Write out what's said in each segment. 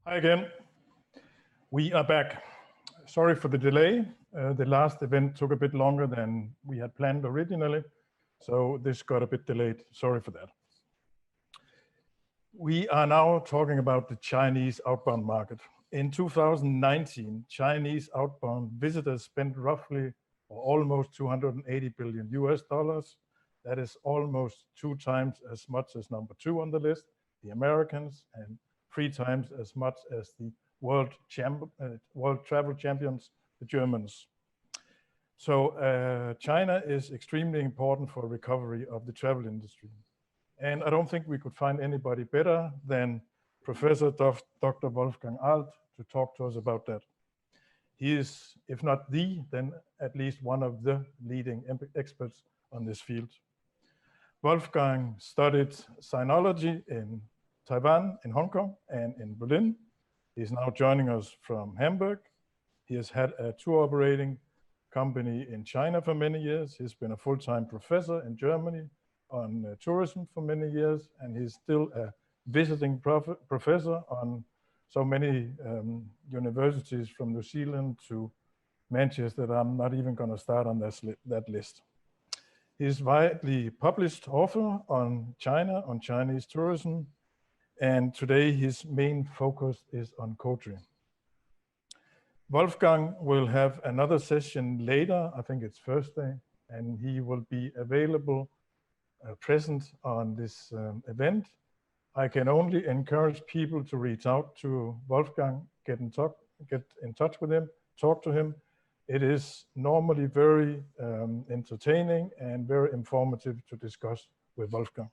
Hi again. We are back. Sorry for the delay. The last event took a bit longer than we had planned originally, so this got a bit delayed. Sorry for that. We are now talking about the Chinese outbound market. In 2019, Chinese outbound visitors spent roughly or almost 280 billion US dollars. That is almost 2 times as much as number 2 on the list, the Americans, and 3 times as much as the world travel champions, the Germans. So China is extremely important for recovery of the travel industry. And I don't think we could find anybody better than Professor Dr. Wolfgang Arlt to talk to us about that. He is, if not the, then at least one of the leading experts on this field. Wolfgang studied sinology in Taiwan, in Hong Kong, and in Berlin. He's now joining us from Hamburg. He has had a tour operating company in China for many years. He's been a full-time professor in Germany on tourism for many years, and he's still a visiting professor on so many universities from New Zealand to Manchester that I'm not even going to start on that list. He's widely published author on China, on Chinese tourism, and today his main focus is on Coatry. Wolfgang will have another session later, I think it's Thursday, and he will be available, present on this event. I can only encourage people to reach out to Wolfgang, get in touch with him, talk to him. It is normally very entertaining and very informative to discuss with Wolfgang.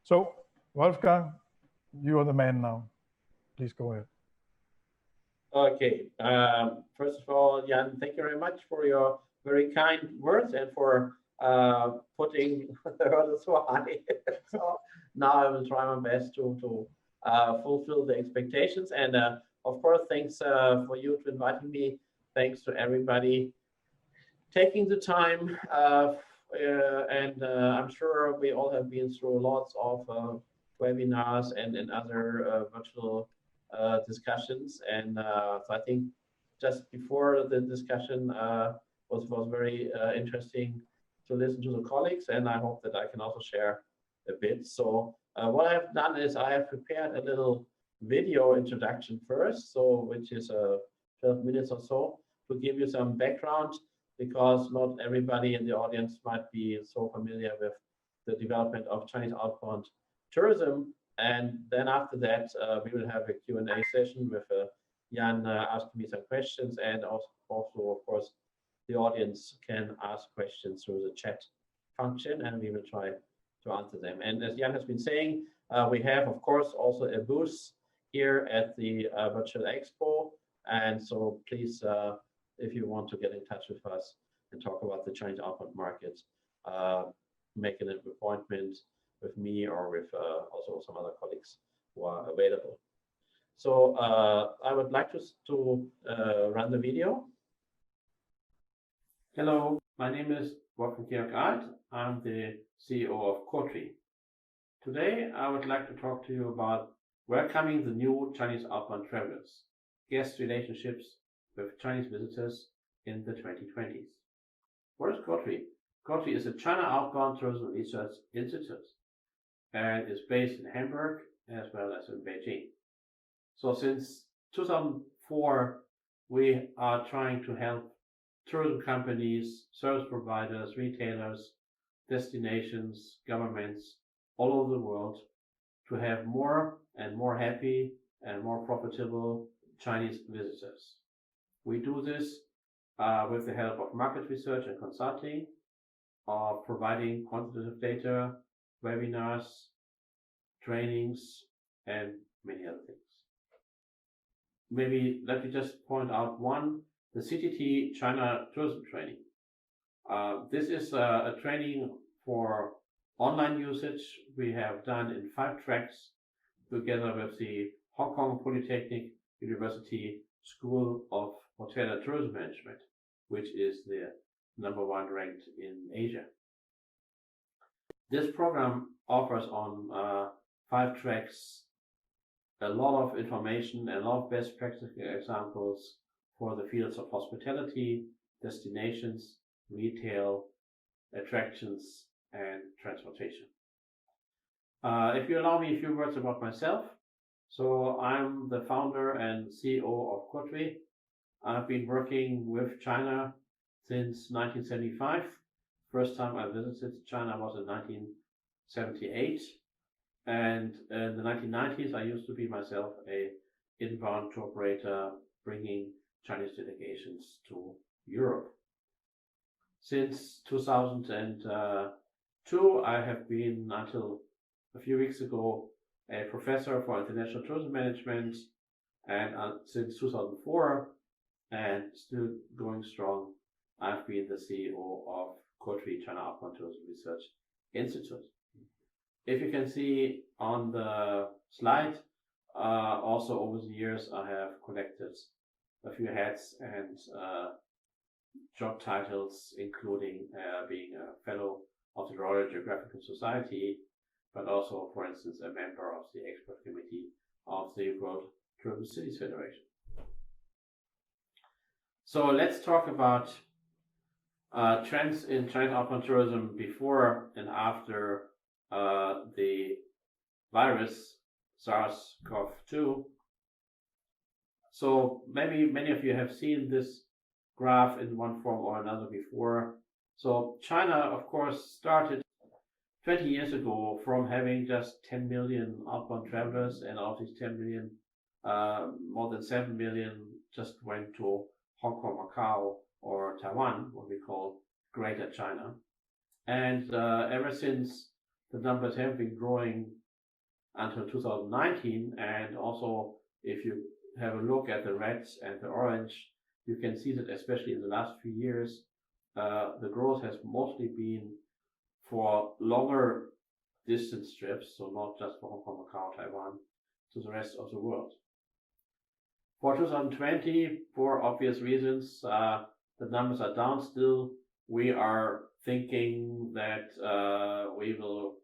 So Wolfgang, you are the man now. Please go ahead. Okay. First of all, Jan, thank you very much for your very kind words and for putting the hurdles so high. So now I will try my best to fulfill the expectations. And of course, thanks for you to inviting me. Thanks to everybody taking the time. And I'm sure we all have been through lots of webinars and other virtual discussions. And so I think just before the discussion was very interesting to listen to the colleagues, and I hope that I can also share a bit. So what I've done is I have prepared a little video introduction first, so which is 12 minutes or so, to give you some background, because not everybody in the audience might be so familiar with the development of Chinese outbound tourism. And then after that, we will have a Q&A session with Jan asking me some questions, and also, of course, the audience can ask questions through the chat function, and we will try to answer them. And as Jan has been saying, we have, of course, also a booth here at the Virtual Expo. And so please, if you want to get in touch with us and talk about the Chinese outbound market, make an appointment with me or with also some other colleagues who are available. So I would like to run the video. Hello, my name is Prof. Georg Arlt. I'm the CEO of Coatry. Today, I would like to talk to you about welcoming the new Chinese outbound travelers, guest relationships with Chinese visitors in the 2020s. What is Coatry? Coatry is a China outbound tourism research institute and is based in Hamburg as well as in Beijing. So since 2004, we are trying to help tourism companies, service providers, retailers, destinations, governments all over the world to have more and more happy and more profitable Chinese visitors. We do this with the help of market research and consulting, providing quantitative data, webinars, trainings, and many other things. Maybe let me just point out one, the CTT China Tourism Training. This is a training for online usage we have done in 5 tracks together with the Hong Kong Polytechnic University School of Hotel and Tourism Management, which is the #1 ranked in Asia. This program offers on 5 tracks a lot of information and a lot of best practice examples for the fields of hospitality, destinations, retail, attractions, and transportation. If you allow me a few words about myself. So I'm the founder and CEO of Kotwe. I've been working with China since 1975. First time I visited China was in 1978. And in the 1990s, I used to be myself a inbound tour operator bringing Chinese delegations to Europe. Since 2002, I have been, until a few weeks ago, a professor for international tourism management, and since 2004, and still going strong, I've been the CEO of Kotwe China Outbound Tourism Research Institute. If you can see on the slide, also over the years, I have collected a few hats and job titles, including being a fellow of the Royal Geographical Society, but also, for instance, a member of the expert committee of the World Tourism Cities Federation. So let's talk about trends in Chinese outbound tourism before and after the virus SARS-CoV-2. So maybe many of you have seen this graph in one form or another before. So China, of course, started 20 years ago from having just 10 million outbound travelers, and of these 10 million, more than 7 million just went to Hong Kong, Macau, or Taiwan, what we call Greater China. And ever since, the numbers have been growing until 2019. And also, if you have a look at the red and the orange, you can see that especially in the last few years, the growth has mostly been for longer distance trips, so not just for Hong Kong, Macau, Taiwan, to the rest of the world. For 2020, for obvious reasons, the numbers are down still. We are thinking that we will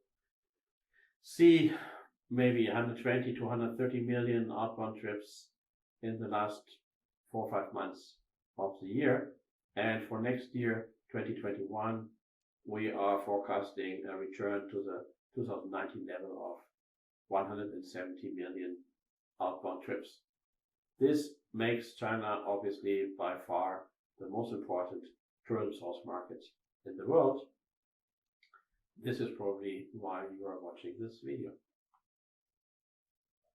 see maybe 120 to 130 million outbound trips in the last 4 or 5 months of the year. And for next year, 2021, we are forecasting a return to the 2019 level of 170 million outbound trips. This makes China obviously by far the most important tourism source market in the world. This is probably why you are watching this video.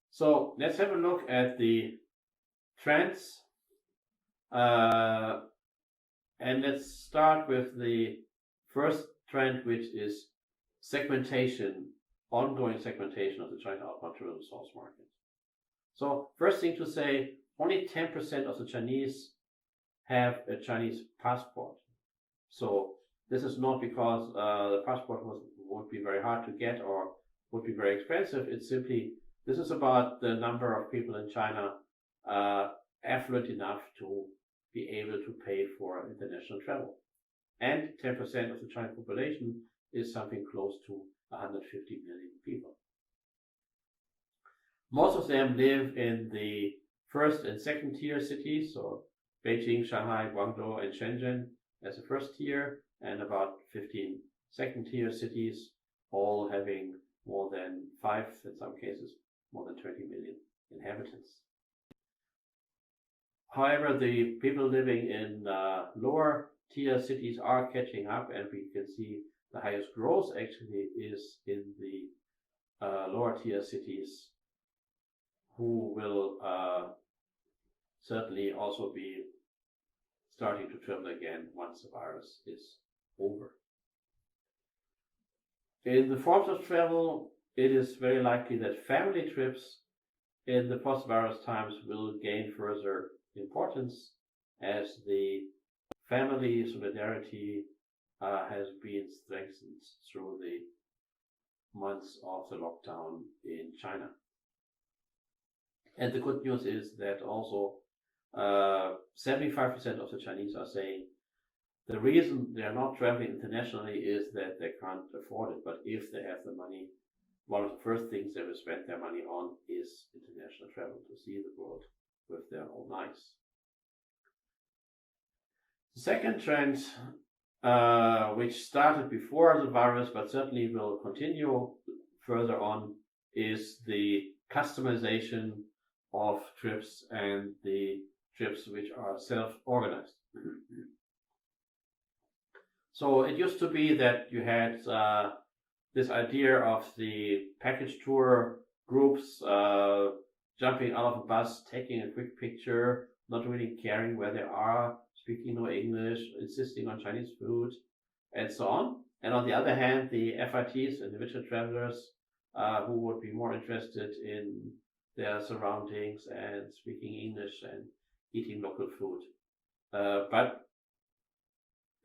So let's have a look at the trends. And let's start with the first trend, which is segmentation, ongoing segmentation of the China outbound tourism source market. So first thing to say, only 10% of the Chinese have a Chinese passport. So this is not because the passport would be very hard to get or would be very expensive. It's simply, this is about the number of people in China affluent enough to be able to pay for international travel. And 10% of the Chinese population is something close to 150 million people. Most of them live in the first and second tier cities, so Beijing, Shanghai, Guangzhou, and Shenzhen as a first tier, and about 15 second tier cities, all having more than 5, in some cases, more than 20 million inhabitants. However, the people living in lower tier cities are catching up, and we can see the highest growth actually is in the lower tier cities, who will certainly also be starting to travel again once the virus is over. In the forms of travel, it is very likely that family trips in the post-virus times will gain further importance, as the family solidarity has been strengthened through the months of the lockdown in China. And the good news is that also 75% of the Chinese are saying the reason they are not traveling internationally is that they can't afford it, but if they have the money, one of the first things they will spend their money on is international travel, to see the world with their own eyes. The second trend, which started before the virus but certainly will continue further on, is the customization of trips and the trips which are self-organized. So it used to be that you had this idea of the package tour groups jumping out of a bus, taking a quick picture, not really caring where they are, speaking no English, insisting on Chinese food, and so on. And on the other hand, the FITs, individual travelers, who would be more interested in their surroundings and speaking English and eating local food. But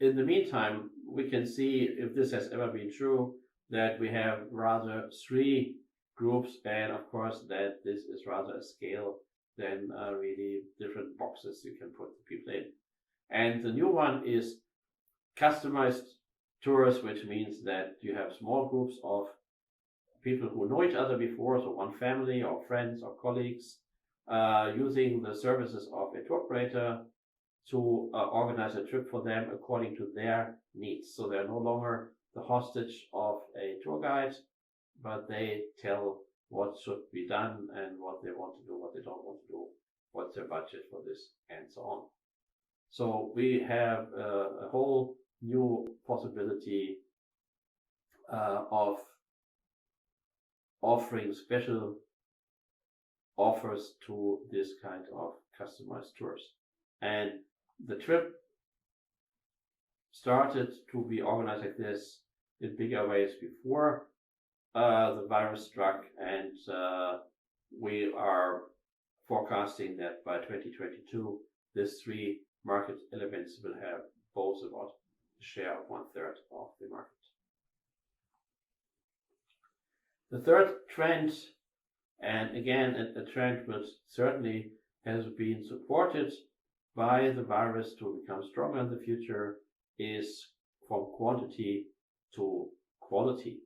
in the meantime, we can see, if this has ever been true, that we have rather three groups, and of course that this is rather a scale than really different boxes you can put the people in. And the new one is customized tours, which means that you have small groups of people who know each other before, so one family or friends or colleagues, using the services of a tour operator to organize a trip for them according to their needs. So they're no longer the hostage of a tour guide, but they tell what should be done and what they want to do, what they don't want to do, what's their budget for this, and so on. So we have a whole new possibility of offering special offers to this kind of customized tours. And the trip started to be organized like this in bigger ways before the virus struck, and we are forecasting that by 2022, these three market elements will have both about a share of 1/3 of the market. The third trend, and again a trend which certainly has been supported by the virus to become stronger in the future, is from quantity to quality.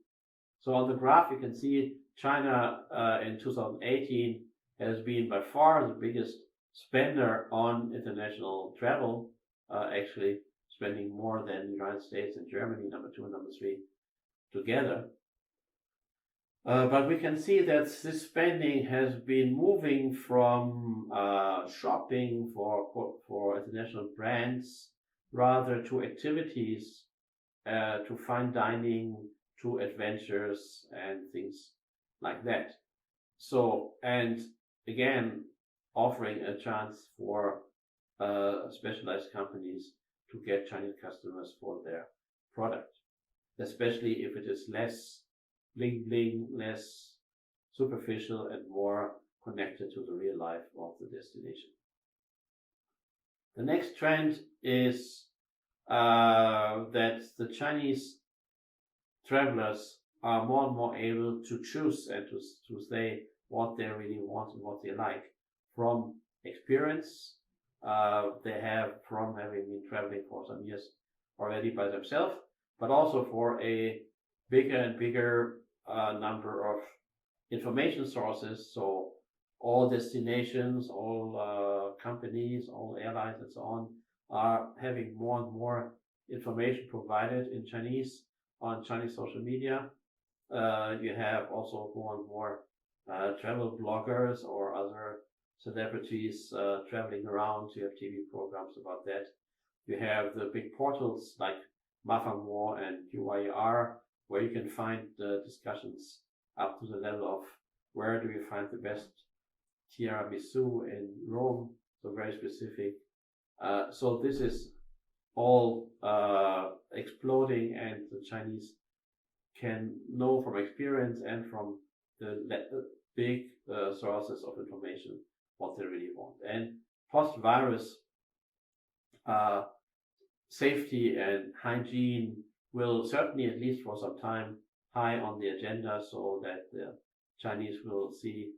So on the graph you can see China in 2018 has been by far the biggest spender on international travel, actually spending more than the United States and Germany, number 2 and number 3 together. But we can see that this spending has been moving from shopping for international brands rather to activities, to fine dining, to adventures and things like that. So, and again, offering a chance for specialized companies to get Chinese customers for their product, especially if it is less bling bling, less superficial and more connected to the real life of the destination. The next trend is that the Chinese travelers are more and more able to choose and to say what they really want and what they like from experience they have from having been traveling for some years already by themselves, but also for a bigger and bigger number of information sources. So all destinations, all companies, all airlines and so on are having more and more information provided in Chinese on Chinese social media. You have also more and more travel bloggers or other celebrities traveling around. You have TV programs about that. You have the big portals like Mafangmo and UYR, where you can find discussions up to the level of where do you find the best tiramisu in Rome, so very specific. So this is all exploding, and the Chinese can know from experience and from the big sources of information what they really want. And post-virus safety and hygiene will certainly, at least for some time, high on the agenda, so that the Chinese will see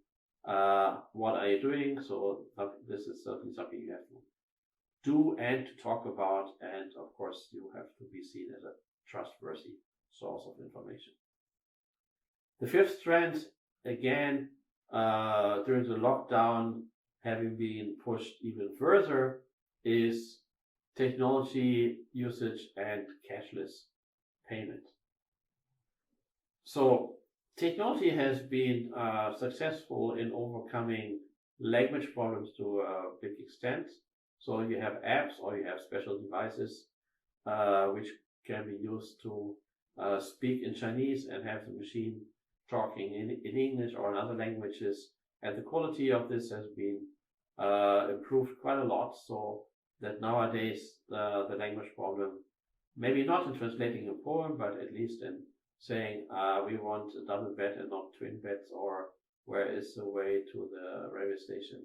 what are you doing. So this is certainly something you have to do and to talk about, and of course you have to be seen as a trustworthy source of information. The fifth trend, again, during the lockdown, having been pushed even further, is technology usage and cashless payment. So technology has been successful in overcoming language problems to a big extent. So you have apps or you have special devices which can be used to speak in Chinese and have the machine talking in English or in other languages. And the quality of this has been improved quite a lot, so that nowadays the language problem, maybe not in translating a poem, but at least in saying we want a double bed and not twin beds, or where is the way to the railway station.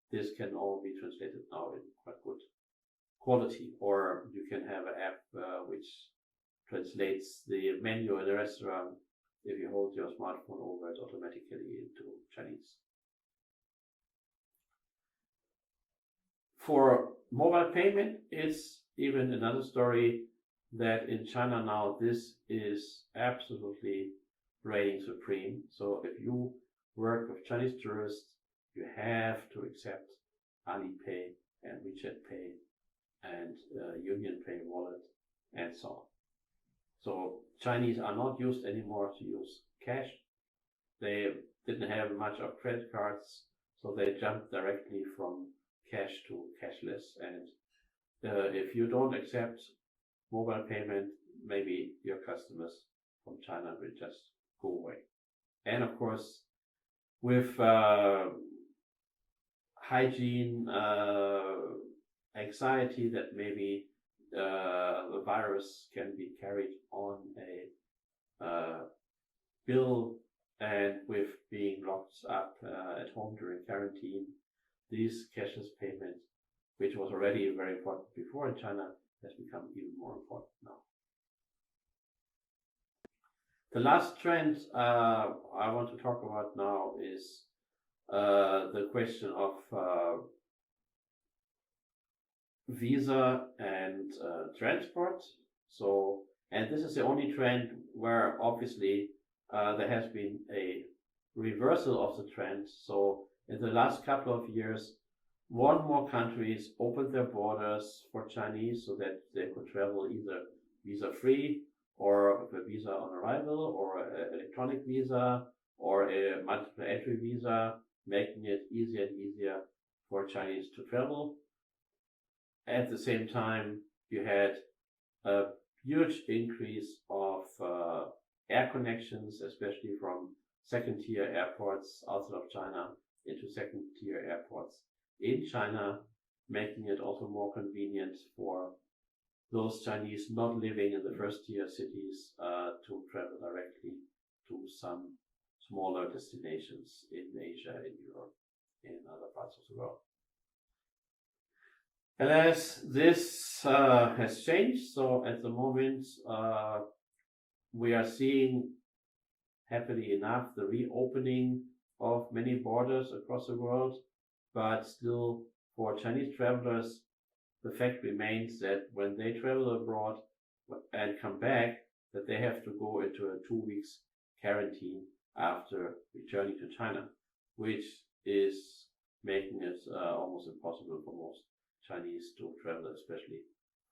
This can all be translated now in quite good quality, or you can have an app which translates the menu in a restaurant. If you hold your smartphone over it automatically into Chinese. For mobile payment, it's even another story that in China now this is absolutely reigning supreme. So if you work with Chinese tourists, you have to accept Alipay and WeChat Pay and Union Pay wallet and so on. So Chinese are not used anymore to use cash. They didn't have much of credit cards, so they jumped directly from cash to cashless. And if you don't accept mobile payment, maybe your customers from China will just go away. And of course, with hygiene, anxiety that maybe the virus can be carried on a bill, and with being locked up at home during quarantine, these cashless payment, which was already very important before in China, has become even more important now. The last trend I want to talk about now is the question of visa and transport. So, and this is the only trend where obviously there has been a reversal of the trend. So in the last couple of years, more and more countries opened their borders for Chinese so that they could travel either visa-free or a visa on arrival or an electronic visa or a multiple entry visa, making it easier and easier for Chinese to travel. At the same time, you had a huge increase of air connections, especially from second-tier airports outside of China into second-tier airports in China, making it also more convenient for those Chinese not living in the first-tier cities to travel directly to some smaller destinations in Asia, in Europe, in other parts of the world. And as this has changed, so at the moment we are seeing, happily enough, the reopening of many borders across the world, but still for Chinese travelers, the fact remains that when they travel abroad and come back, that they have to go into a 2 weeks quarantine after returning to China, which is making it almost impossible for most Chinese to travel, especially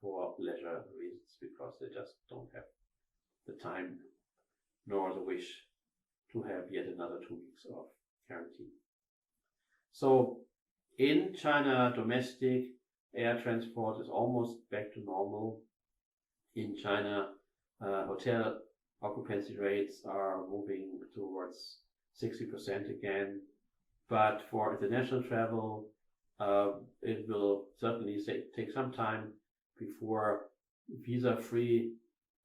for leisure reasons, because they just don't have the time nor the wish to have yet another 2 weeks of quarantine. So in China, domestic air transport is almost back to normal. In China, hotel occupancy rates are moving towards 60% again. But for international travel, it will certainly take some time before visa-free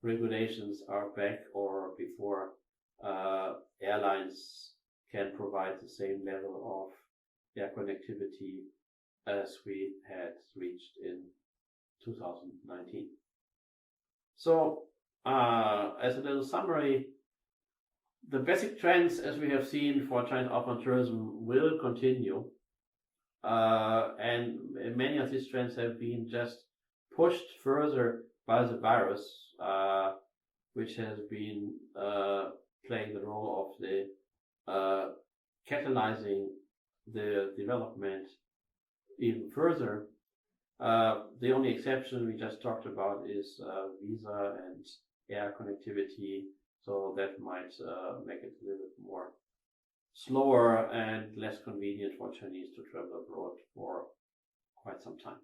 regulations are back, or before airlines can provide the same level of air connectivity as we had reached in 2019. So, as a little summary, the basic trends, as we have seen for Chinese outbound tourism, will continue. And many of these trends have been just pushed further by the virus, which has been playing the role of the catalyzing the development even further. The only exception we just talked about is visa and air connectivity, so that might make it a little bit more slower and less convenient for Chinese to travel abroad for quite some time.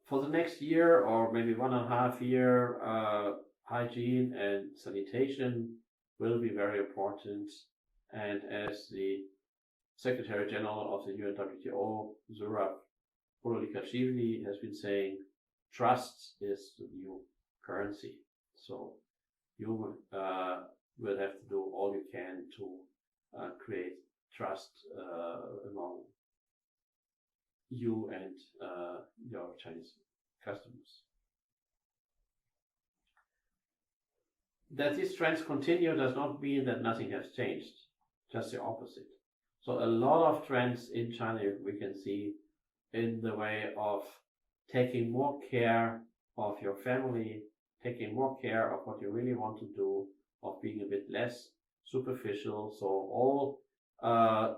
For the next year, or maybe 1.5 years, hygiene and sanitation will be very important. And as the Secretary General of the UNWTO, Zurab Purlikashvili, has been saying, trust is the new currency. So you will have to do all you can to create trust among you and your Chinese customers. That these trends continue does not mean that nothing has changed, just the opposite. So a lot of trends in China we can see in the way of taking more care of your family, taking more care of what you really want to do, of being a bit less superficial. So all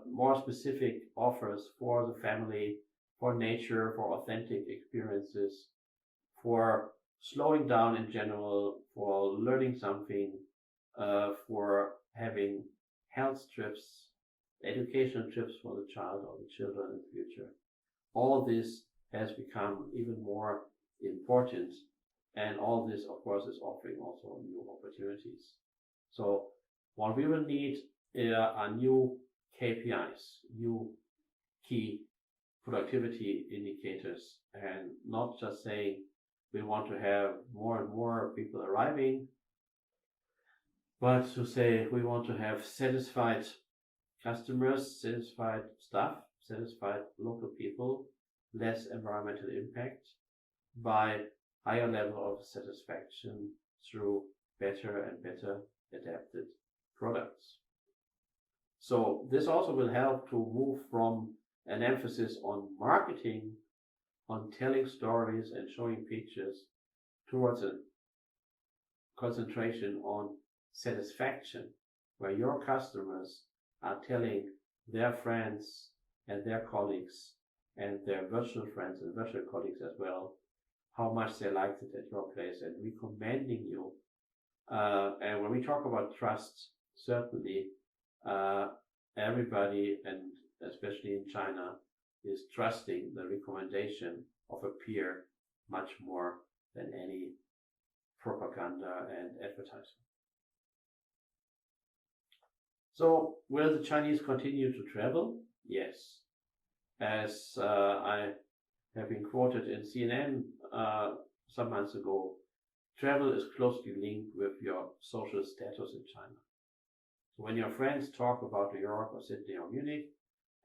more specific offers for the family, for nature, for authentic experiences, for slowing down in general, for learning something, for having health trips, educational trips for the child or the children in the future. All this has become even more important, and all this, of course, is offering also new opportunities. So what we will need are new KPIs, new key productivity indicators, and not just saying we want to have more and more people arriving, but to say we want to have satisfied customers, satisfied staff, satisfied local people, less environmental impact, by higher level of satisfaction through better and better adapted products. So this also will help to move from an emphasis on marketing, on telling stories and showing pictures, towards a concentration on satisfaction, where your customers are telling their friends and their colleagues and their virtual friends and virtual colleagues as well how much they liked it at your place and recommending you. And when we talk about trust, certainly everybody, and especially in China, is trusting the recommendation of a peer much more than any propaganda and advertising. So will the Chinese continue to travel? Yes. As I have been quoted in CNN some months ago, travel is closely linked with your social status in China. So when your friends talk about New York or Sydney or Munich,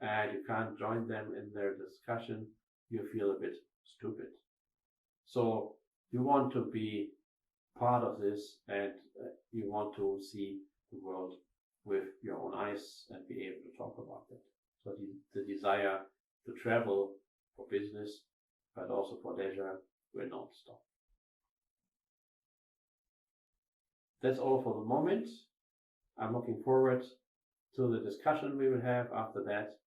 and you can't join them in their discussion, you feel a bit stupid. So you want to be part of this, and you want to see the world with your own eyes and be able to talk about it. So the desire to travel for business, but also for leisure, will not stop. That's all for the moment. I'm looking forward to the discussion we will have after that.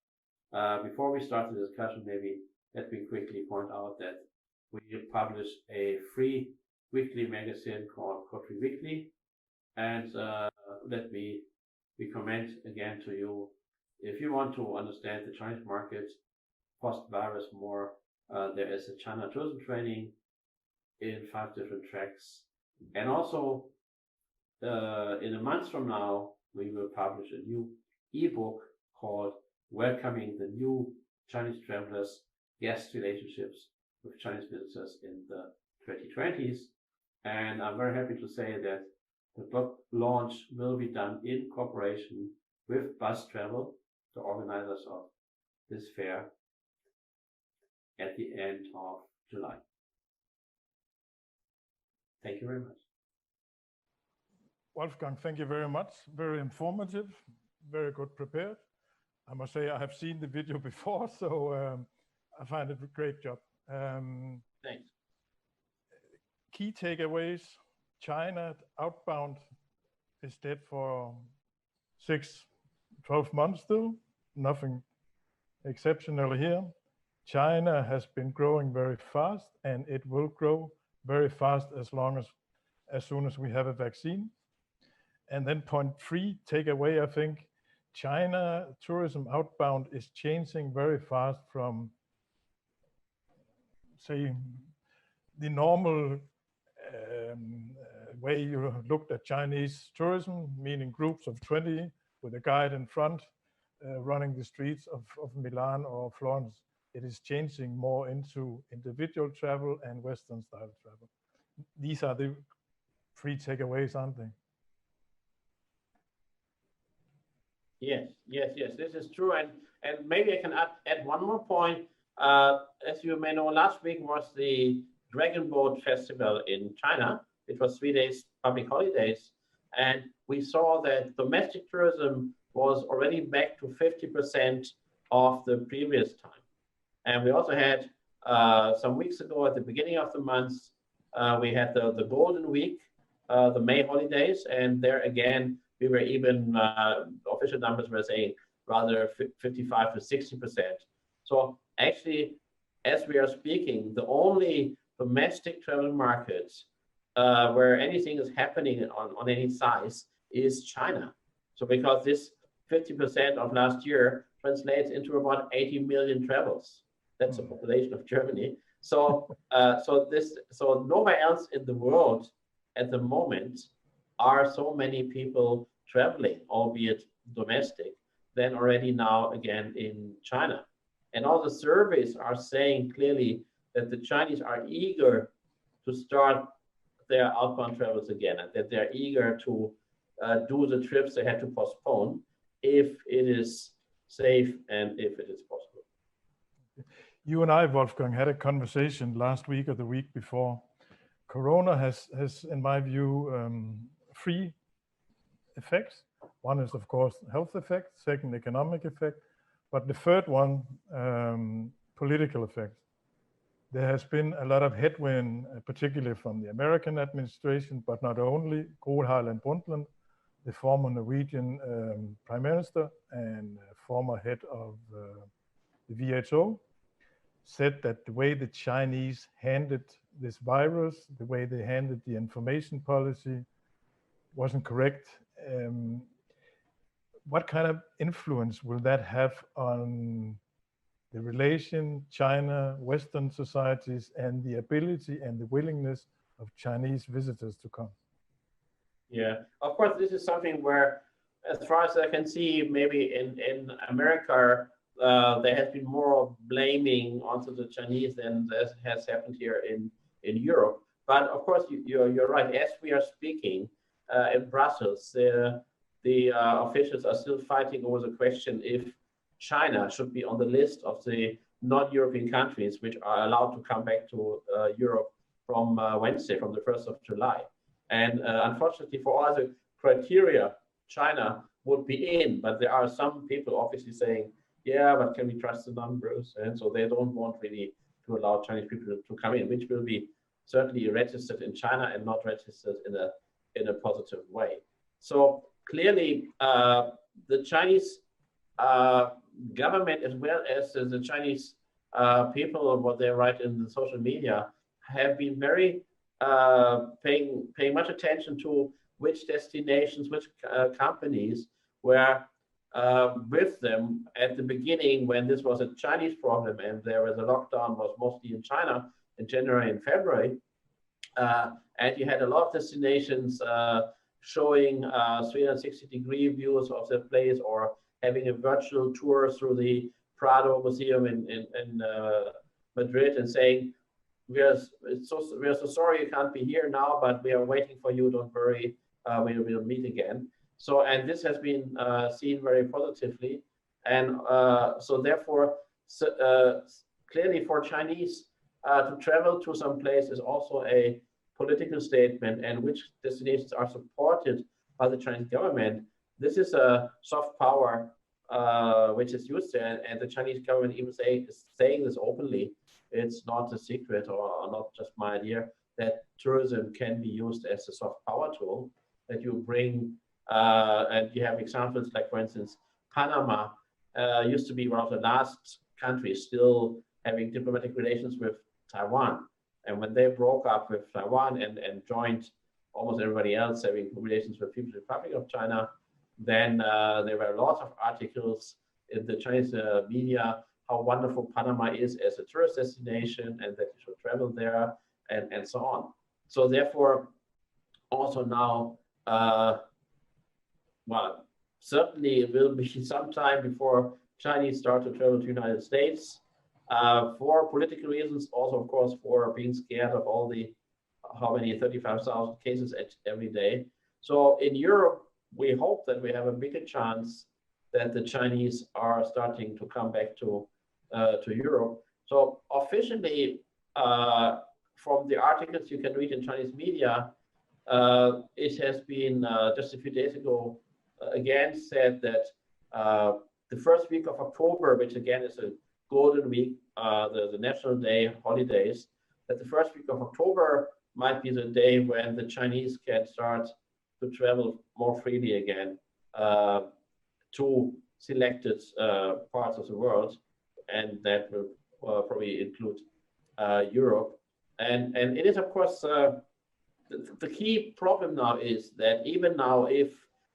Before we start the discussion, maybe let me quickly point out that we publish a free weekly magazine called Country Weekly, and let me recommend again to you, if you want to understand the Chinese market post-virus more, there is a China tourism training in 5 different tracks, and also in a month from now we will publish a new ebook called Welcoming the New Chinese Travelers, Guest Relationships with Chinese Visitors in the 2020s. And I'm very happy to say that the book launch will be done in cooperation with BUZZ.travel, the organizers of this fair, at the end of July. Thank you very much. Wolfgang, thank you very much. Very informative, very good prepared. I must say I have seen the video before, so I find it a great job. Thanks. Key takeaways: China, Outbound is dead for 12 months still. Nothing exceptional here. China has been growing very fast, and it will grow very fast as soon as we have a vaccine. And then point 3 takeaway, I think China tourism outbound is changing very fast from, say, the normal way you looked at Chinese tourism, meaning groups of 20 with a guide in front, running the streets of Milan or Florence. It is changing more into individual travel and Western style travel. These are the 3 takeaways, aren't they? Yes, this is true. And maybe I can add one more point. As you may know, last week was the Dragon Boat Festival in China. It was 3 days public holidays. And we saw that domestic tourism was already back to 50% of the previous time. And we also had some weeks ago at the beginning of the month, we had the Golden Week, the May holidays. And there again, we were even, official numbers were saying rather 55 to 60%. So actually, as we are speaking, the only domestic travel markets where anything is happening on any size is China. So because this 50% of last year translates into about 80 million travels. That's the population of Germany. So so nowhere else in the world at the moment are so many people traveling, albeit domestic, than already now again in China. And all the surveys are saying clearly that the Chinese are eager to start their outbound travels again, and that they're eager to do the trips they had to postpone if it is safe and if it is possible. You and I, Wolfgang, had a conversation last week or the week before. Corona has in my view, 3 effects. One is, of course, health effect, second, economic effect, but the third one, political effect. There has been a lot of headwind, particularly from the American administration, but not only. Gro Harlem Brundtland, the former Norwegian prime minister and former head of the WHO, said that the way the Chinese handled this virus, the way they handled the information policy wasn't correct. What kind of influence will that have on the relation China, Western societies, and the ability and the willingness of Chinese visitors to come? Yeah, of course, this is something where, as far as I can see, maybe in America, there has been more blaming onto the Chinese than has happened here in Europe. But of course, you're right. As we are speaking in Brussels, the officials are still fighting over the question if China should be on the list of the non-European countries which are allowed to come back to Europe from Wednesday, from the 1st of July. And unfortunately, for all the criteria, China would be in, but there are some people obviously saying, yeah, but can we trust the numbers? And so they don't want really to allow Chinese people to come in, which will be certainly registered in China and not registered in a positive way. So clearly, the Chinese government, as well as the Chinese people, what they write in the social media, have been very paying much attention to which destinations, which companies were with them at the beginning when this was a Chinese problem and there was a lockdown was mostly in China in January and February. And you had a lot of destinations showing 360-degree views of the place or having a virtual tour through the Prado Museum in Madrid and saying, we are so sorry you can't be here now, but we are waiting for you, don't worry, we will meet again. So, and this has been seen very positively. And so therefore, clearly for Chinese to travel to some place is also a political statement, and which destinations are supported by the Chinese government. This is a soft power which is used there, and the Chinese government even is saying this openly. It's not a secret or not just my idea that tourism can be used as a soft power tool, that you bring And you have examples like, for instance, Panama used to be one of the last countries still having diplomatic relations with Taiwan. And when they broke up with Taiwan and joined almost everybody else having relations with the People's Republic of China, then there were lots of articles in the Chinese media how wonderful Panama is as a tourist destination and that you should travel there and so on. So therefore, also now, well, certainly it will be some time before Chinese start to travel to the United States for political reasons, also, of course, for being scared of all the, how many, 35,000 cases every day. So in Europe, we hope that we have a bigger chance that the Chinese are starting to come back to Europe. So officially, from the articles you can read in Chinese media, it has been just a few days ago again said that the first week of October, which again is a golden week, the National Day holidays, that the first week of October might be the day when the Chinese can start to travel more freely again to selected parts of the world, and that will probably include Europe. And it is, of course, the key problem now is that even now, if,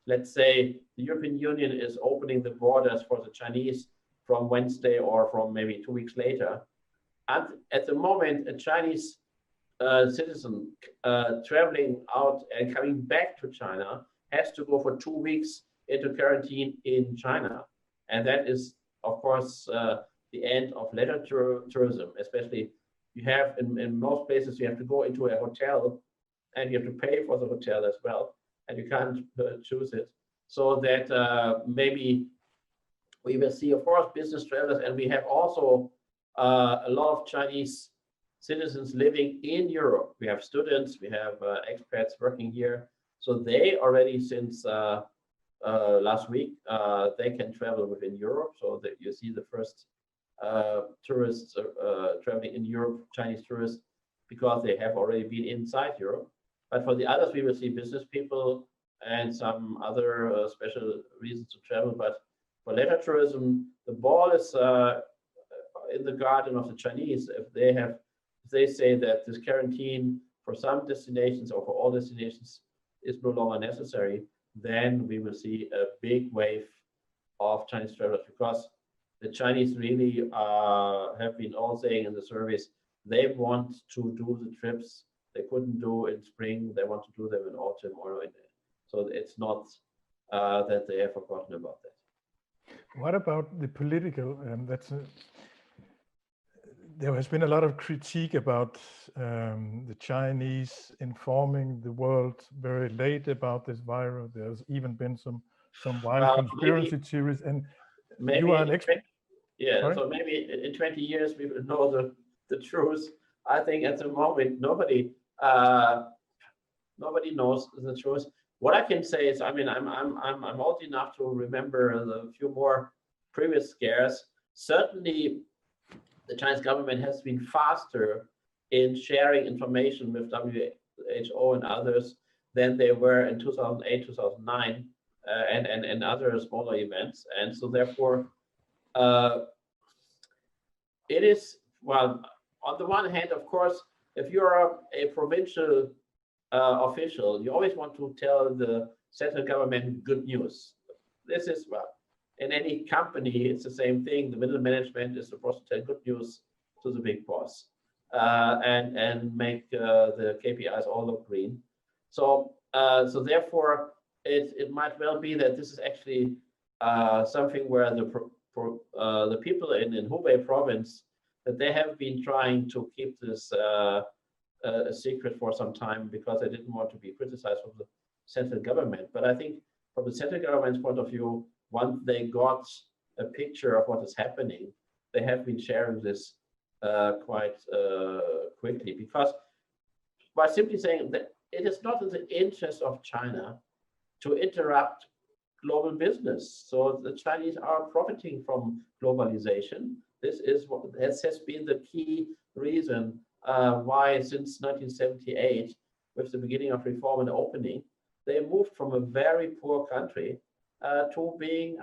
let's say, the European Union is opening the borders for the Chinese from Wednesday or from maybe 2 weeks later, and at the moment, a Chinese citizen traveling out and coming back to China has to go for 2 weeks into quarantine in China. And that is, of course, the end of leisure tourism, especially you have in most places, you have to go into a hotel and you have to pay for the hotel as well, and you can't choose it. So that maybe we will see, of course, business travelers, and we have also a lot of Chinese citizens living in Europe. We have students, we have expats working here. So they already, since last week, they can travel within Europe. So that you see the first tourists traveling in Europe, Chinese tourists, because they have already been inside Europe. But for the others, we will see business people and some other special reasons to travel. But for leisure tourism, the ball is in the garden of the Chinese. If they say that this quarantine for some destinations or for all destinations is no longer necessary, then we will see a big wave of Chinese travelers, because the Chinese really have been all saying in the surveys they want to do the trips they couldn't do in spring. They want to do them in autumn or in. So it's not that they have forgotten about that. What about the political? There has been a lot of critique about the Chinese informing the world very late about this virus. There's even been some wild conspiracy theories, and maybe you are an expert. Yeah, sorry? So maybe in 20 years we will know the truth. I think at the moment nobody knows the truth. What I can say is, I mean, I'm old enough to remember the few more previous scares. Certainly, the Chinese government has been faster in sharing information with WHO and others than they were in 2008, 2009, and other smaller events. And so therefore, it is, well, on the one hand, of course, if you're a provincial official, you always want to tell the central government good news. This is, well, in any company, it's the same thing. The middle management is supposed to tell good news to the big boss and make the KPIs all look green. So therefore, it might well be that this is actually something where the people in Hubei province, that they have been trying to keep this a secret for some time because they didn't want to be criticized from the central government. But I think from the central government's point of view, once they got a picture of what is happening, they have been sharing this quite quickly, because by simply saying that it is not in the interest of China to interrupt global business. So the Chinese are profiting from globalization. This has been the key reason why since 1978, with the beginning of reform and opening, they moved from a very poor country to being,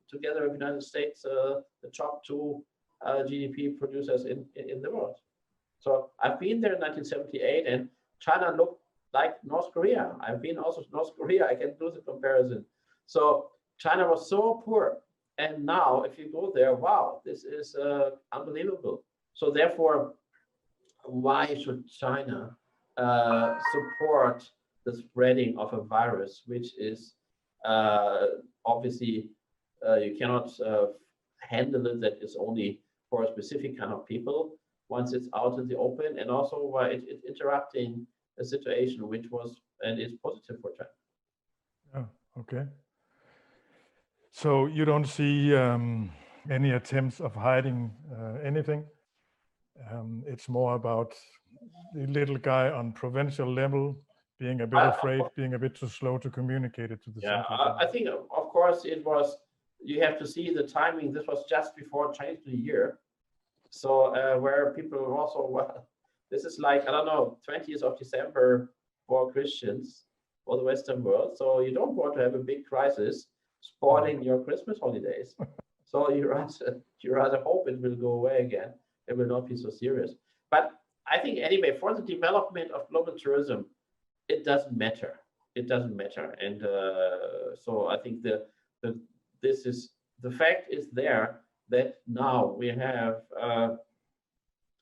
together with the United States, the top two GDP producers in the world. So I've been there in 1978, and China looked like North Korea. I've been also to North Korea. I can do the comparison. So China was so poor, and now if you go there, wow, this is unbelievable. So therefore, why should China support the spreading of a virus, which is obviously you cannot handle it, that is only for a specific kind of people once it's out in the open, and also why it's interrupting a situation which was and is positive for China. Oh, okay. So you don't see any attempts of hiding anything? It's more about the little guy on provincial level being a bit afraid, being a bit too slow to communicate it to the central. I think, of course, it was, you have to see the timing. This was just before Chinese New Year. So where people also, well, this is like, I don't know, 20th of December for Christians, for the Western world. So you don't want to have a big crisis spoiling your Christmas holidays. So you rather hope it will go away again. It will not be so serious. But I think anyway, for the development of global tourism, it doesn't matter. It doesn't matter. And so I think the fact is there that now we have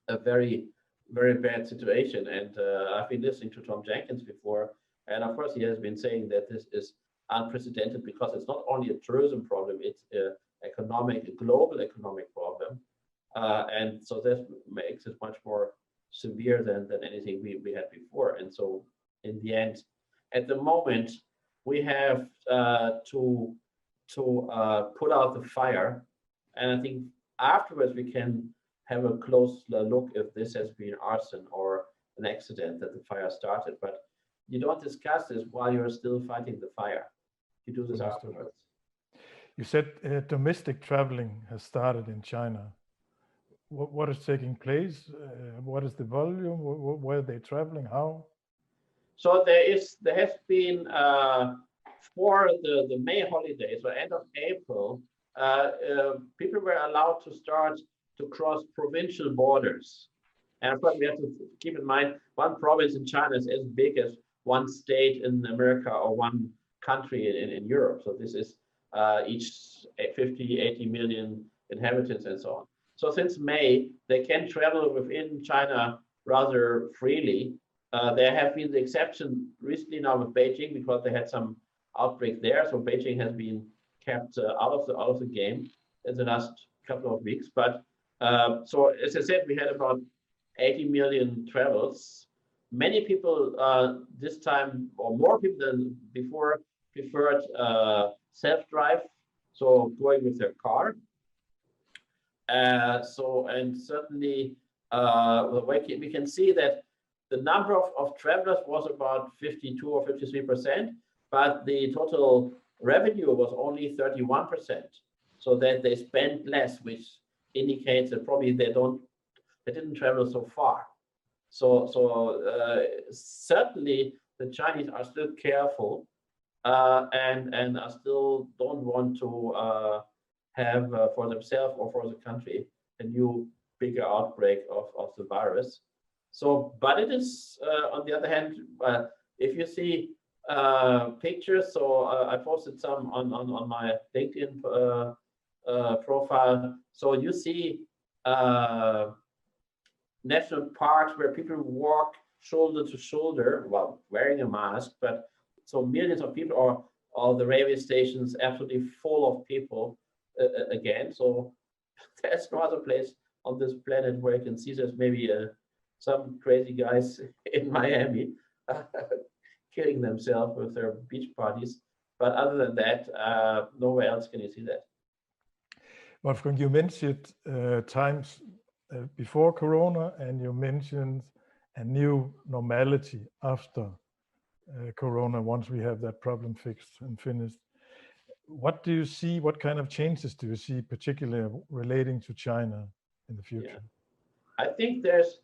a very, very bad situation. And I've been listening to Tom Jenkins before, and of course he has been saying that this is unprecedented because it's not only a tourism problem, it's a global economic problem. And so that makes it much more severe than anything we had before. And so in the end, at the moment, we have to put out the fire. And I think afterwards we can have a close look if this has been arson or an accident that the fire started. But you don't discuss this while you're still fighting the fire. You do this afterwards. You said domestic traveling has started in China. What is taking place? What is the volume? Where are they traveling? How? So there has been for the May holidays, or end of April, people were allowed to start to cross provincial borders. And of course, we have to keep in mind, one province in China is as big as one state in America or one country in Europe. So this is each 50, 80 million inhabitants and so on. So since May, they can travel within China rather freely. There have been the exception recently now with Beijing because they had some outbreak there. So Beijing has been kept out of the game in the last couple of weeks. But so as I said, we had about 80 million travels. Many people this time, or more people than before, preferred self-drive, so going with their car. And certainly we can see that the number of travelers was about 52 or 53%, but the total revenue was only 31%. So that they spent less, which indicates that probably they didn't travel so far. So certainly the Chinese are still careful and are still don't want to have for themselves or for the country a new bigger outbreak of the virus. So, but it is on the other hand, if you see pictures, so I posted some on my LinkedIn profile. So you see national parks where people walk shoulder to shoulder while wearing a mask, but so millions of people, or the railway stations absolutely full of people again. So there's no other place on this planet where you can see there's maybe some crazy guys in Miami killing themselves with their beach parties. But other than that, nowhere else can you see that. Wolfgang, you mentioned times before Corona, and you mentioned a new normality after Corona, once we have that problem fixed and finished. What do you see? What kind of changes do you see, particularly relating to China in the future? Yeah. I think there's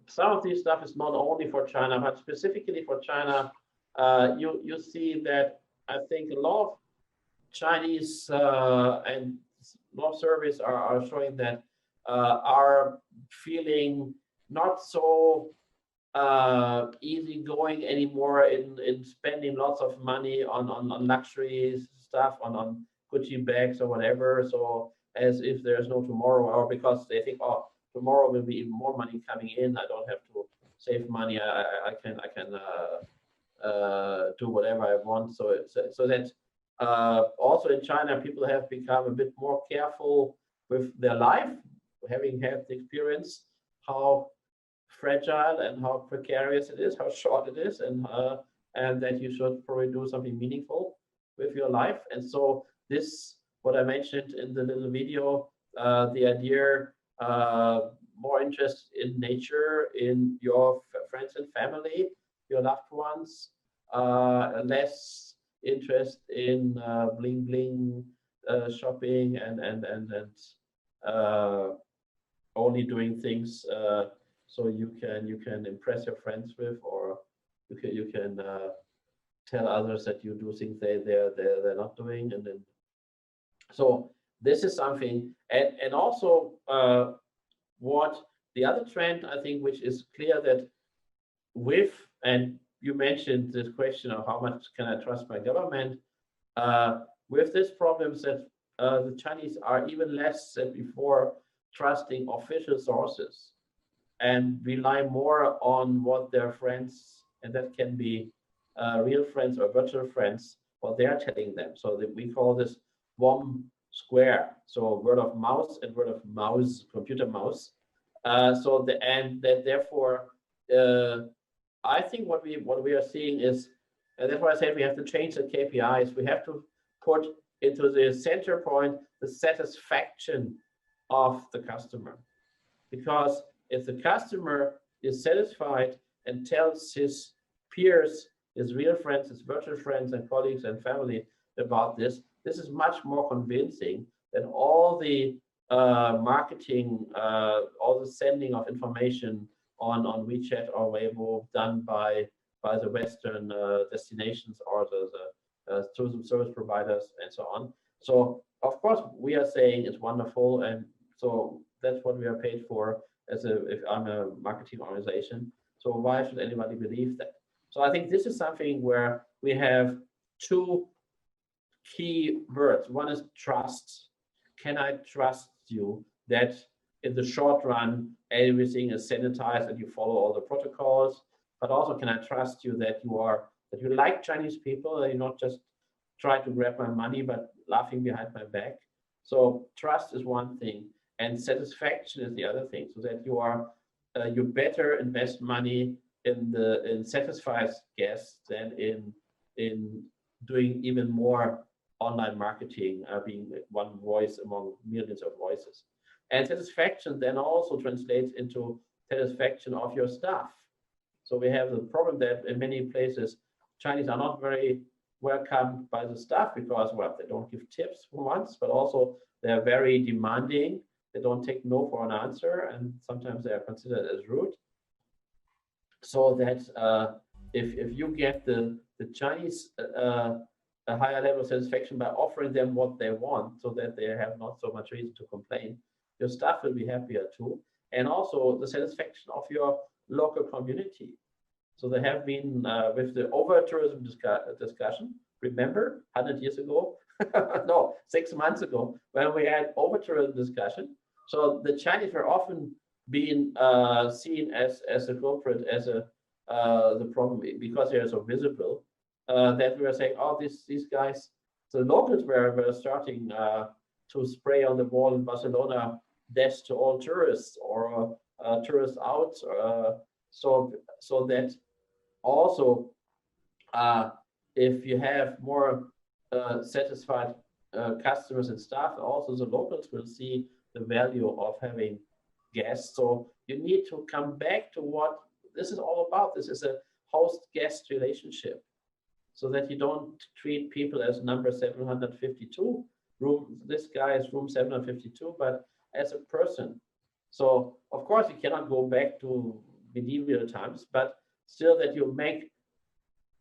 some of this stuff is not only for China, but specifically for China. you see that I think a lot of Chinese and a lot of surveys are showing that are feeling not so easygoing anymore in spending lots of money on luxury stuff, on Gucci bags or whatever. So as if there's no tomorrow, or because they think, oh, tomorrow will be even more money coming in. I don't have to save money. I can do whatever I want. So that also in China, people have become a bit more careful with their life, having had the experience how fragile and how precarious it is, how short it is, and that you should probably do something meaningful with your life. And so this, what I mentioned in the little video, the idea, more interest in nature, in your friends and family, your loved ones, less interest in bling bling shopping and only doing things so you can impress your friends with, or you can tell others that you do things they're not doing, and then so this is something, and also what the other trend I think, which is clear, that with, and you mentioned this question of how much can I trust my government, with this problems that the Chinese are even less than before trusting official sources and rely more on what their friends, and that can be real friends or virtual friends, what they're telling them. So that we call this WOM square. So word of mouth and word of mouse, computer mouse. And that therefore, I think what we are seeing is, and that's why I said we have to change the KPIs. We have to put into the center point the satisfaction of the customer, because if the customer is satisfied and tells his peers, his real friends, his virtual friends and colleagues and family about this, this is much more convincing than all the marketing, all the sending of information on WeChat or Weibo done by the Western destinations or the tourism service providers and so on. So of course we are saying it's wonderful, and so that's what we are paid for if I'm a marketing organization. So why should anybody believe that? So I think this is something where we have two key words. One is trust. Can I trust you that in the short run everything is sanitized and you follow all the protocols? But also, can I trust you that you like Chinese people, and you're not just try to grab my money but laughing behind my back? So trust is one thing, and satisfaction is the other thing. So that you better invest money in satisfied guests than in doing even more online marketing, being one voice among millions of voices. And satisfaction then also translates into satisfaction of your staff. So we have the problem that in many places Chinese are not very welcomed by the staff because, well, they don't give tips for once, but also they're very demanding. They don't take no for an answer, and sometimes they are considered as rude. So that if you get the Chinese a higher level of satisfaction by offering them what they want, so that they have not so much reason to complain, your staff will be happier too. And also the satisfaction of your local community. So there have been with the over-tourism discussion, remember 100 years ago, no, 6 months ago, when we had over-tourism discussion. So the Chinese were often being seen as a culprit, as the problem, because they are so visible, that we were saying, oh, these guys, the locals were starting to spray on the wall in Barcelona, death to all tourists, or tourists out, so that also if you have more satisfied customers and staff, also the locals will see the value of having guests. So you need to come back to what this is all about. This is a host-guest relationship, so that you don't treat people as number 752, this guy is room 752, but as a person. So of course you cannot go back to medieval times, but still that you make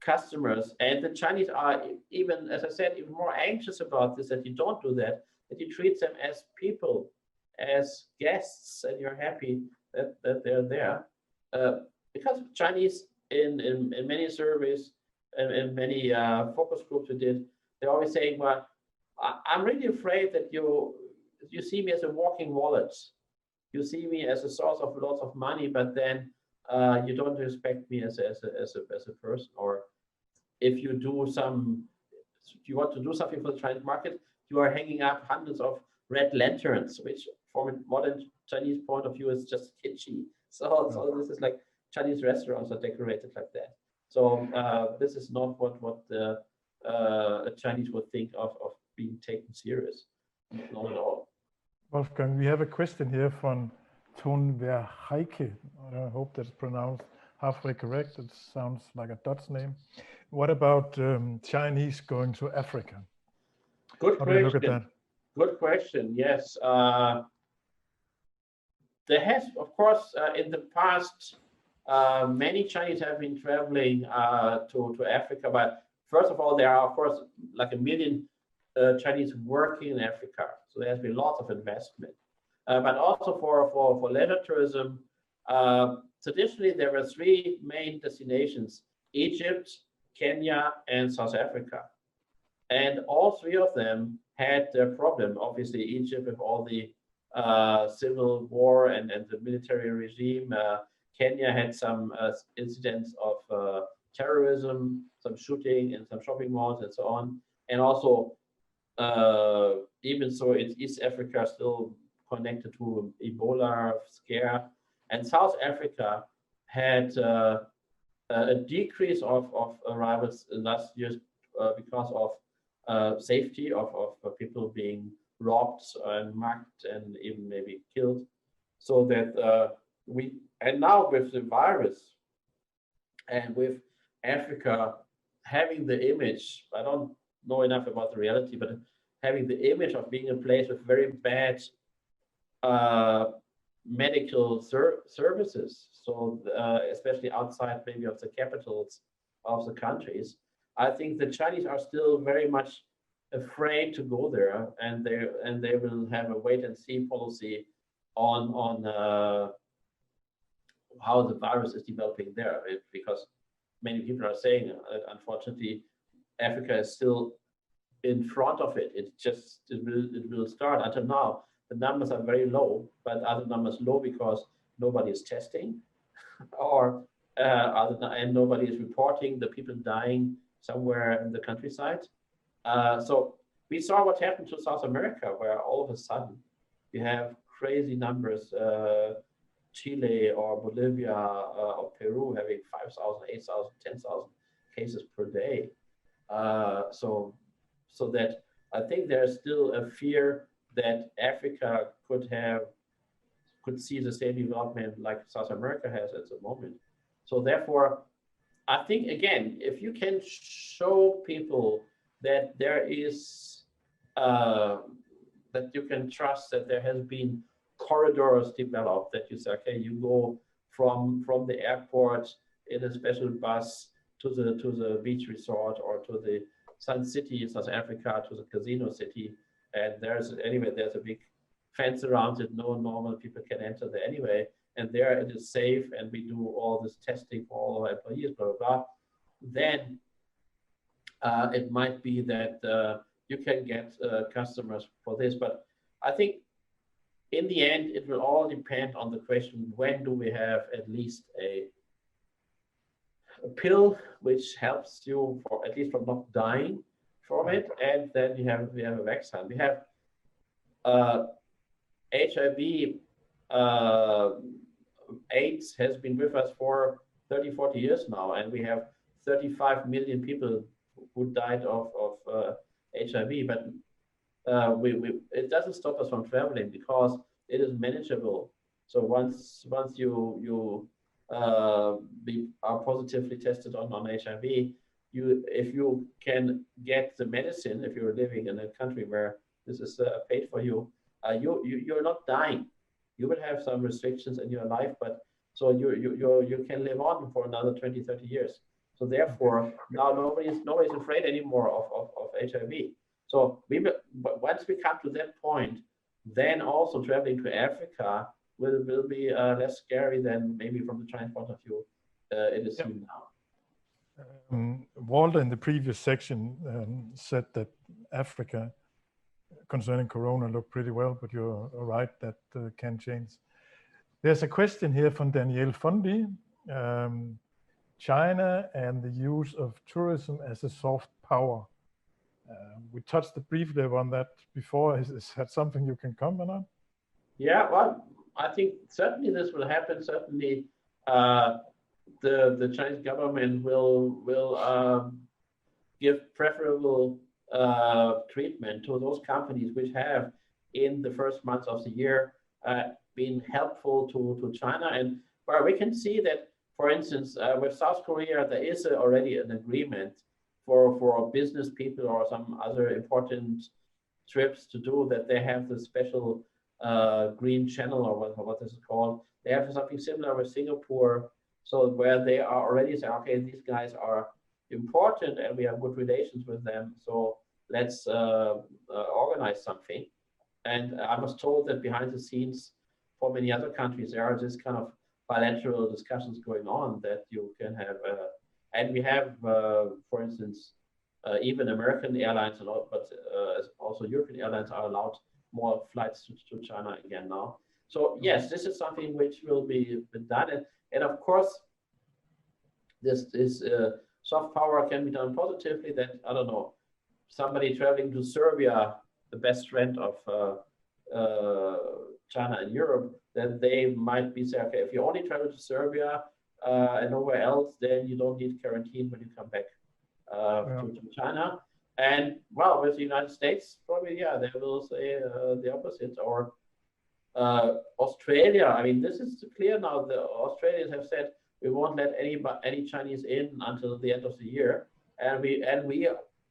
customers. And the Chinese are even, as I said, even more anxious about this, that you don't do that, that you treat them as people, as guests, and you're happy that they're there. Because Chinese in many surveys and in many focus groups we did, they're always saying, well, I'm really afraid that you see me as a walking wallet. You see me as a source of lots of money, but then you don't respect me as a person. Or if you want to do something for the Chinese market, you are hanging up hundreds of red lanterns, which from a modern Chinese point of view is just kitschy. So this is like Chinese restaurants are decorated like that. So this is not what the Chinese would think of being taken serious. Not at all. Wolfgang, we have a question here from Ton Verheike. I hope that's pronounced halfway correct. It sounds like a Dutch name. What about Chinese going to Africa? Good How do you look question. at that? Good question. Yes. There has, of course, in the past, many Chinese have been traveling to Africa. But first of all, there are, of course, like 1 million Chinese working in Africa. So there has been lots of investment. But also for leisure tourism, traditionally there were 3 main destinations: Egypt, Kenya, and South Africa. And all 3 of them had their problem. Obviously, Egypt with all the civil war and the military regime. Kenya had some incidents of terrorism, some shooting in some shopping malls and so on. And also, even so, it's East Africa still connected to Ebola scare. And South Africa had a decrease of arrivals last year because of safety of people being robbed and mugged and even maybe killed. So that and now with the virus and with Africa having the image, I don't know enough about the reality, but having the image of being a place with very bad medical services, so especially outside maybe of the capitals of the countries, I think the Chinese are still very much afraid to go there, and they will have a wait and see policy on how the virus is developing there, because many people are saying, unfortunately, Africa is still in front of it. It will start. Until now, the numbers are very low, but are the numbers low because nobody is testing, or and nobody is reporting the people dying somewhere in the countryside? So we saw what happened to South America, where all of a sudden you have crazy numbers. Chile or Bolivia or Peru having 5,000, 8,000, 10,000 cases per day. So that I think there's still a fear that Africa could see the same development like South America has at the moment. So therefore, I think, again, if you can show people that there is, that you can trust that there has been corridors developed, that you say, okay, you go from the airport in a special bus to the beach resort or to the Sun City in South Africa, to the casino city, and there's a big fence around it. No normal people can enter there anyway, and there it is safe, and we do all this testing for all our employees, blah blah blah. Then it might be that you can get customers for this, but I think in the end it will all depend on the question: when do we have at least a pill which helps you for at least from not dying from it, and then we have a vaccine. We have HIV, AIDS has been with us for 30, 40 years now, and we have 35 million people who died of HIV, but it doesn't stop us from traveling because it is manageable. So once you are positively tested on HIV, if you can get the medicine, if you're living in a country where this is paid for you, you're not dying. You will have some restrictions in your life, but so you can live on for another 20, 30 years. So therefore, now nobody's afraid anymore of HIV. So once we come to that point, then also traveling to Africa will be less scary than maybe from the Chinese point of view it is seen now. Walter in the previous section said that Africa concerning Corona looked pretty well, but you're right, that can change. There's a question here from Danielle Fundy. China and the use of tourism as a soft power. We touched briefly on that before. Is that something you can comment on? Yeah, well, I think certainly this will happen. Certainly, the Chinese government will give preferable treatment to those companies which have, in the first months of the year, been helpful to China. And where we can see that, for instance, with South Korea, there is already an agreement for business people or some other important trips to do, that they have the special green channel, or what is it called? They have something similar with Singapore, so where they are already saying, okay, these guys are important and we have good relations with them, so let's organize something. And I was told that behind the scenes, for many other countries, there are this kind of bilateral discussions going on that you can have, and we have, for instance, even American airlines and all, but also European airlines are allowed more flights to China again now. So yes, this is something which will be done, and of course, this soft power can be done positively. That, I don't know, somebody traveling to Serbia, the best friend of China and Europe, then they might be saying, okay, if you only travel to Serbia and nowhere else, then you don't need quarantine when you come back to China. And well, with the United States, probably, yeah, they will say the opposite. Or Australia, I mean, this is clear now. The Australians have said, we won't let any Chinese in until the end of the year. And we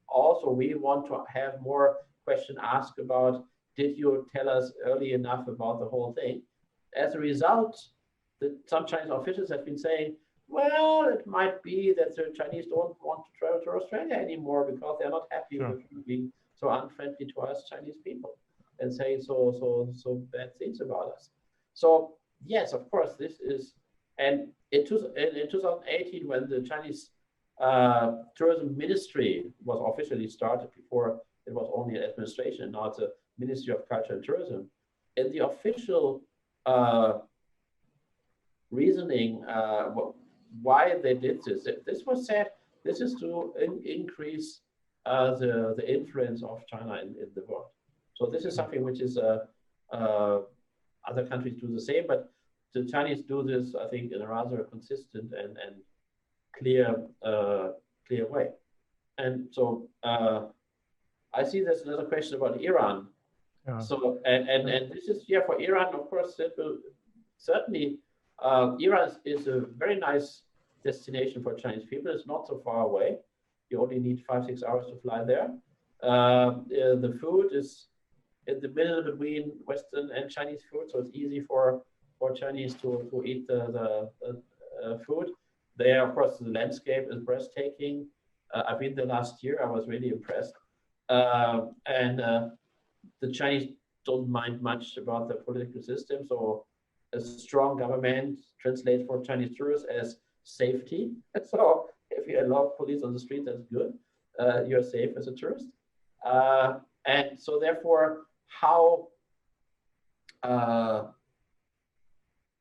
also, we want to have more question asked about, did you tell us early enough about the whole thing? As a result, some Chinese officials have been saying, well, it might be that the Chinese don't want to travel to Australia anymore because they're not happy with being so unfriendly to us Chinese people and saying so bad things about us. So yes, of course, this is, and in 2018, when the Chinese tourism ministry was officially started, before it was only an administration, now it's a Ministry of Culture and Tourism, and the official reasoning why they did this. This was said, this is to increase the influence of China in the world. So this is something which is other countries do the same, but the Chinese do this, I think, in a rather consistent and clear way. And so I see there's another question about Iran. Yeah. So and this is, yeah, for Iran, of course, it will certainly. Iran is a very nice destination for Chinese people. It's not so far away. You only need 5-6 hours to fly there. The food is in the middle between Western and Chinese food, so it's easy for Chinese to eat the food. There, of course, the landscape is breathtaking. I've been there last year. I was really impressed. And the Chinese don't mind much about the political system, so a strong government translates for Chinese tourists as safety. So if you allow police on the street, that's good. You're safe as a tourist. And so therefore, how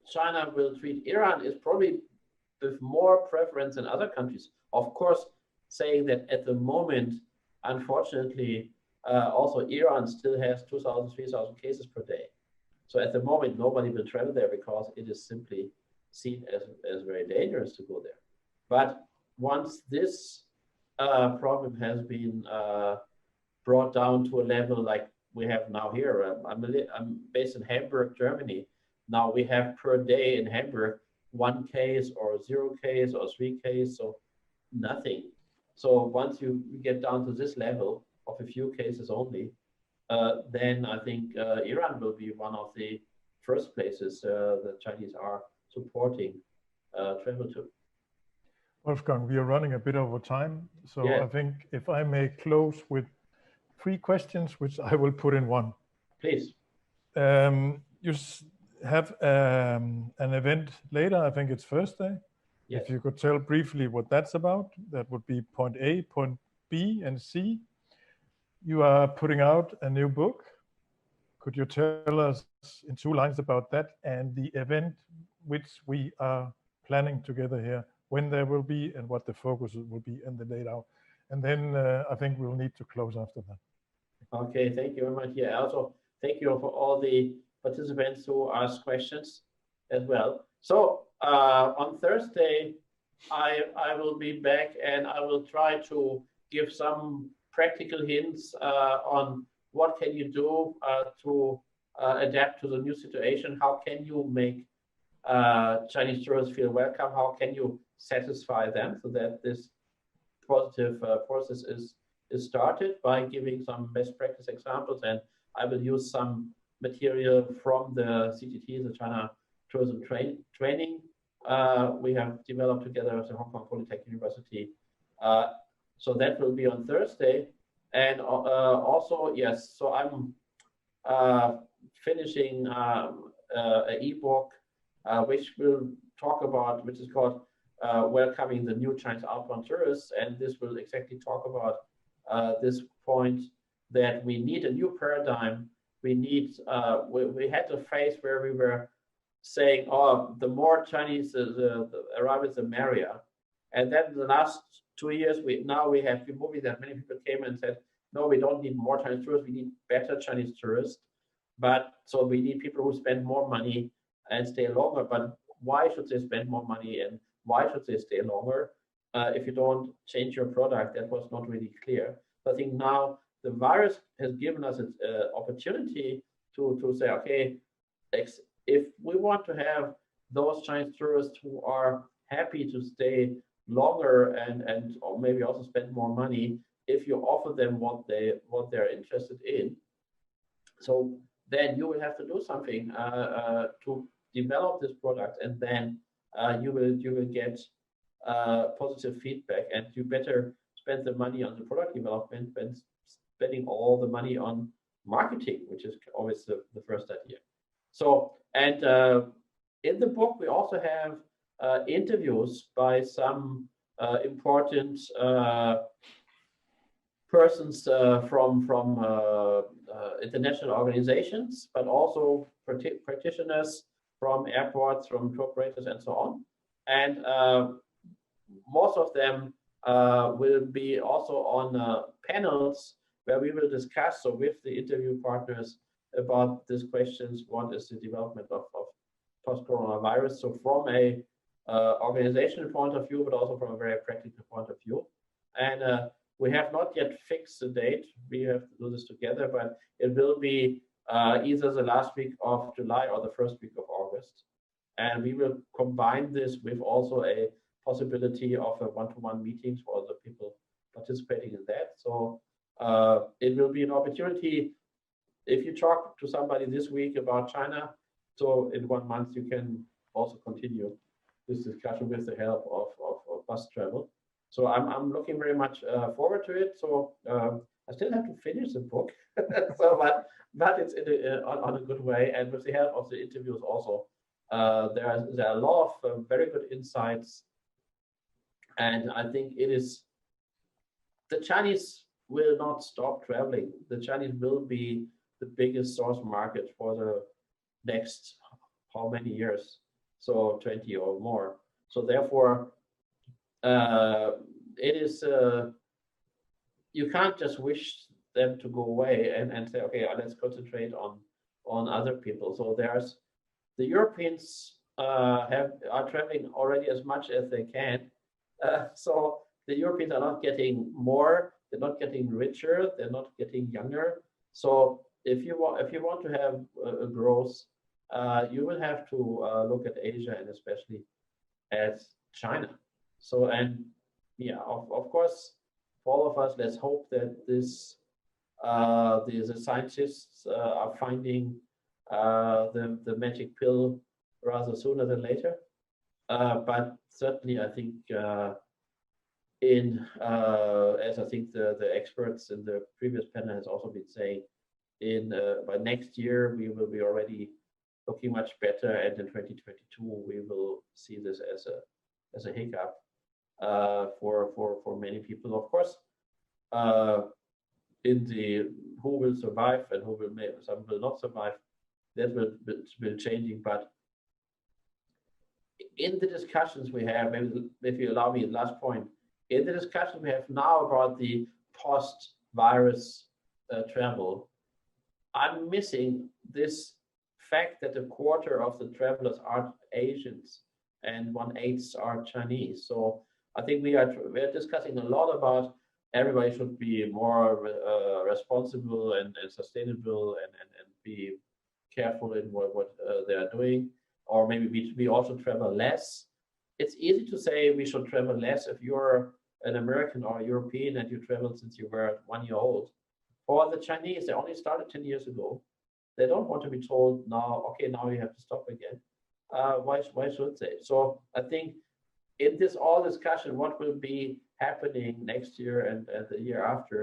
China will treat Iran is probably with more preference than other countries. Of course, saying that at the moment, unfortunately, also Iran still has 2,000, 3,000 cases per day. So at the moment, nobody will travel there because it is simply seen as very dangerous to go there. But once this problem has been brought down to a level like we have now here, I'm based in Hamburg, Germany. Now we have per day in Hamburg 1 case or 0 case or 3 cases, so nothing. So once you get down to this level of a few cases only, then I think Iran will be one of the first places the Chinese are supporting travel to. Wolfgang, we are running a bit over time, so Yeah, I think if I may close with 3 questions, which I will put in one. please. You have an event later, I think it's Thursday. Yes. If you could tell briefly what that's about, that would be point A, point B, and C. You are putting out a new book. Could you tell us in 2 lines about that and the event which we are planning together here, when there will be and what the focus will be and the date out? And then I think we'll need to close after that. Okay, thank you very much. Yeah, also thank you for all the participants who asked questions as well. So on Thursday, I will be back and I will try to give some practical hints on what can you do to adapt to the new situation. How can you make Chinese tourists feel welcome? How can you satisfy them so that this positive process is started by giving some best practice examples, and I will use some material from the CTT, the China Tourism Training we have developed together with the Hong Kong Polytechnic University. So that will be on Thursday, and also yes. So I'm finishing an ebook which will talk about, which is called welcoming the new Chinese outbound tourists, and this will exactly talk about this point that we need a new paradigm. We need we had a phase where we were saying, oh, the more Chinese arrivals, the merrier, and then the last 2 years we have been moving that many people came and said, no, we don't need more Chinese tourists, we need better Chinese tourists. But so we need people who spend more money and stay longer. But why should they spend more money and why should they stay longer if you don't change your product? That was not really clear. So I think now the virus has given us an opportunity to say, okay, if we want to have those Chinese tourists who are happy to stay longer and or maybe also spend more money, if you offer them what they're interested in, so then you will have to do something to develop this product, and then you will get positive feedback, and you better spend the money on the product development than spending all the money on marketing, which is always the first idea. So, and in the book we also have interviews by some important persons from international organizations, but also practitioners from airports, from tour operators, and so on. And most of them will be also on panels where we will discuss, so with the interview partners, about these questions. What is the development of post-coronavirus? So from a organizational point of view, but also from a very practical point of view. And we have not yet fixed the date. We have to do this together, but it will be either the last week of July or the first week of August. And we will combine this with also a possibility of a one-to-one meetings for the people participating in that. So it will be an opportunity. If you talk to somebody this week about China, so in 1 month you can also continue this discussion with the help of BUZZ.travel. So I'm looking very much forward to it. So I still have to finish the book, so but it's on a good way, and with the help of the interviews also, there are a lot of very good insights, and I think it is the Chinese will not stop traveling. The Chinese will be the biggest source market for the next how many years? So 20 or more. So therefore, it is you can't just wish them to go away and say, okay, let's concentrate on other people. So there's the Europeans are traveling already as much as they can. So the Europeans are not getting more, they're not getting richer, they're not getting younger. So if you want to have a growth, you will have to look at Asia and especially at China. So, and yeah, of course, for all of us, let's hope that this the scientists are finding the magic pill rather sooner than later. But certainly, I think in, as I think the experts in the previous panel has also been saying, in by next year we will be already looking much better, and in 2022 we will see this as a hiccup for many people, of course. In the who will survive and who will some will not survive, that will changing. But in the discussions we have, maybe if you allow me, last point, in the discussion we have now about the post-virus travel, I'm missing this fact that a quarter of the travelers are Asians and 1/8 are Chinese. So I think we are discussing a lot about everybody should be more responsible and sustainable and be careful in what they are doing, or maybe we also travel less. It's easy to say we should travel less if you're an American or European and you traveled since you were 1 year old. For the Chinese, they only started 10 years ago. They don't want to be told now, okay, now you have to stop again. Why should they? So I think in this all discussion, what will be happening next year and the year after,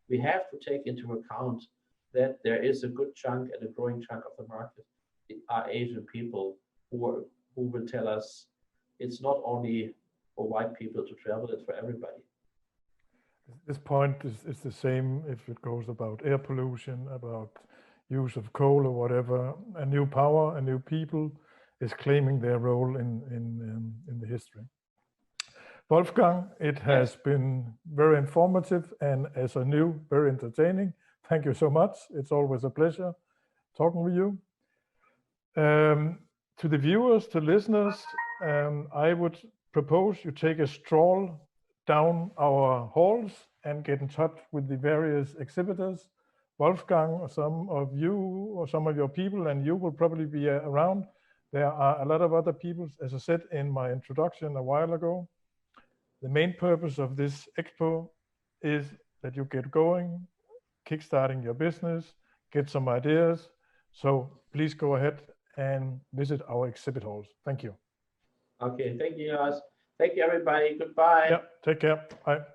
we have to take into account that there is a good chunk and a growing chunk of the market are Asian people who will tell us it's not only for white people to travel, it's for everybody. This point is the same if it goes about air pollution, about use of coal or whatever. A new power, a new people is claiming their role in the history. Wolfgang, it has been very informative, and as a new, very entertaining. Thank you so much. It's always a pleasure talking with you. To the viewers, to listeners, I would propose you take a stroll down our halls and get in touch with the various exhibitors. Wolfgang, or some of you, or some of your people, and you will probably be around. There are a lot of other people, as I said in my introduction a while ago. The main purpose of this expo is that you get going, kickstarting your business, get some ideas. So please go ahead and visit our exhibit halls. Thank you. Okay, thank you, guys. Thank you, everybody. Goodbye. Yeah, take care. Bye.